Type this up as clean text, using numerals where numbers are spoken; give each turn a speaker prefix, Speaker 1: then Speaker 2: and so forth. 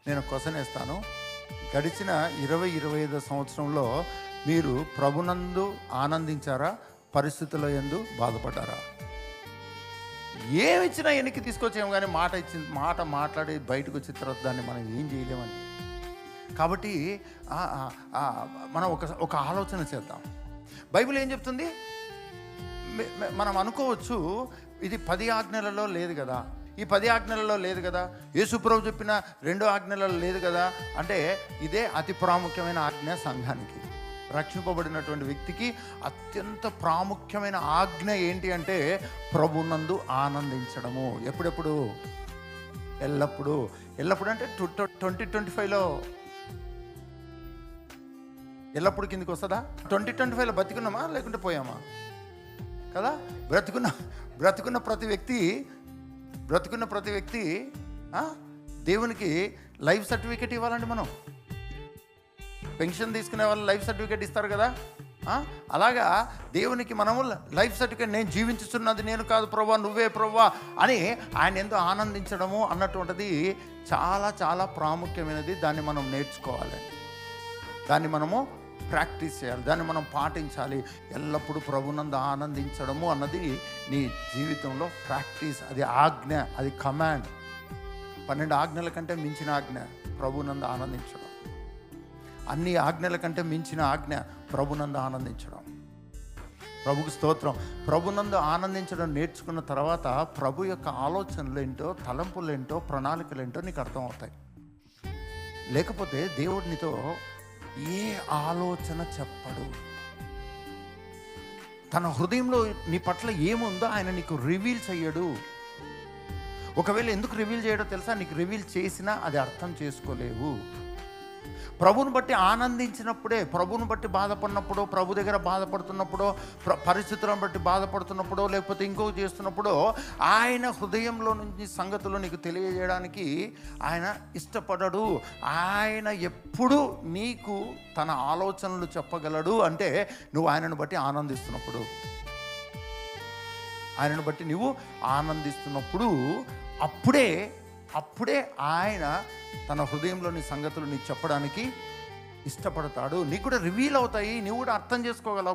Speaker 1: నేను క్వశ్చన్ వేస్తాను. గడిచిన 20-25 సంవత్సరంలో మీరు ప్రభునందు ఆనందించారా? పరిస్థితుల యందు బాధపడ్డారా? ఏమిచ్చినా వెనక్కి తీసుకొచ్చాము, కానీ మాట మాట్లాడి బయటకు వచ్చిన తర్వాత దాన్ని మనం ఏం చేయలేమని. కాబట్టి మనం ఒక ఆలోచన చేద్దాం. బైబిల్ ఏం చెప్తుంది? మనం అనుకోవచ్చు ఇది 10 ఆజ్ఞలలో లేదు కదా, ఈ 10 ఆజ్ఞలలో లేదు కదా, యేసుప్రభు చెప్పిన 2 ఆజ్ఞలలో లేదు కదా. అంటే ఇదే అతి ప్రాముఖ్యమైన ఆజ్ఞ. సంఘానికి, రక్షింపబడినటువంటి వ్యక్తికి అత్యంత ప్రాముఖ్యమైన ఆజ్ఞ ఏంటి అంటే ప్రభునందు ఆనందించడము. ఎప్పుడెప్పుడు? ఎల్లప్పుడు. ఎల్లప్పుడు అంటే 2025లో ఎల్లప్పుడు కిందికి వస్తుందా? 2025లో బతికున్నామా లేకుంటే పోయామా కదా? బ్రతుకున్న ప్రతి వ్యక్తి దేవునికి లైఫ్ సర్టిఫికేట్ ఇవ్వాలండి. మనం పెన్షన్ తీసుకునే వాళ్ళు లైఫ్ సర్టిఫికేట్ ఇస్తారు కదా. అలాగా దేవునికి మనము లైఫ్ సర్టిఫికేట్, నేను జీవించుతున్నది నేను కాదు ప్రభువా, నువ్వే ప్రభువా అని ఆయన ఎంతో ఆనందించడము అన్నటువంటిది చాలా చాలా ప్రాముఖ్యమైనది. దాన్ని మనం నేర్చుకోవాలి, దాన్ని మనము ప్రాక్టీస్ చేయాలి, దాన్ని మనం పాటించాలి. ఎల్లప్పుడూ ప్రభునందు ఆనందించడము అన్నది నీ జీవితంలో ప్రాక్టీస్. అది ఆజ్ఞ, అది కమాండ్. 12 ఆజ్ఞల కంటే మించిన ఆజ్ఞ ప్రభునందు ఆనందించడం. అన్ని ఆజ్ఞల కంటే మించిన ఆజ్ఞ ప్రభునందు ఆనందించడం. ప్రభుకు స్తోత్రం. ప్రభునందు ఆనందించడం నేర్చుకున్న తర్వాత ప్రభు యొక్క ఆలోచనలు ఏంటో, తలంపులు ఏంటో, ప్రణాళికలు ఏంటో నీకు అర్థమవుతాయి. లేకపోతే దేవుడు నీతో ఏ ఆలోచన చెప్పడు. తన హృదయంలో నీ పట్ల ఏముందో ఆయన నీకు రివీల్ చెయ్యడు. ఒకవేళ ఎందుకు రివీల్ చేయడో తెలుసా? నీకు రివీల్ చేసినా అది అర్థం చేసుకోలేవు. ప్రభువుని బట్టి ఆనందించినప్పుడే, ప్రభువుని బట్టి బాధపడినప్పుడు, ప్రభు దగ్గర బాధపడుతున్నప్పుడు, పరిస్థితులను బట్టి బాధపడుతున్నప్పుడు, లేకపోతే ఇంకొక చేస్తున్నప్పుడు ఆయన హృదయంలో నుంచి సంగతులు నీకు తెలియజేయడానికి ఆయన ఇష్టపడడు. ఆయన ఎప్పుడు నీకు తన ఆలోచనలు చెప్పగలడు అంటే నువ్వు ఆయనను బట్టి ఆనందిస్తున్నప్పుడు. ఆయనను బట్టి నువ్వు ఆనందిస్తున్నప్పుడు అప్పుడే ఆయన తన హృదయంలోని సంగతులు నీకు చెప్పడానికి ఇష్టపడతాడు. నీకు కూడా రివీల్ అవుతాయి, నీవు కూడా అర్థం చేసుకోగలవు.